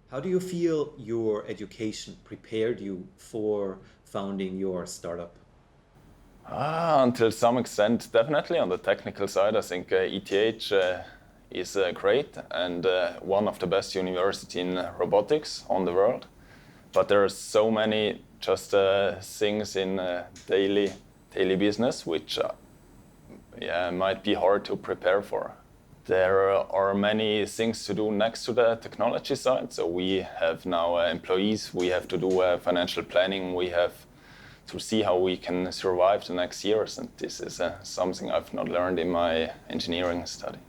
How do you feel your education prepared you for founding your startup? Until some extent, definitely. On the technical side, I think ETH is great and one of the best universities in robotics on the world. But there are so many just things in daily business which might be hard to prepare for. There are many things to do next to the technology side. So we have now employees, we have to do financial planning, we have to see how we can survive the next years. And this is something I've not learned in my engineering study.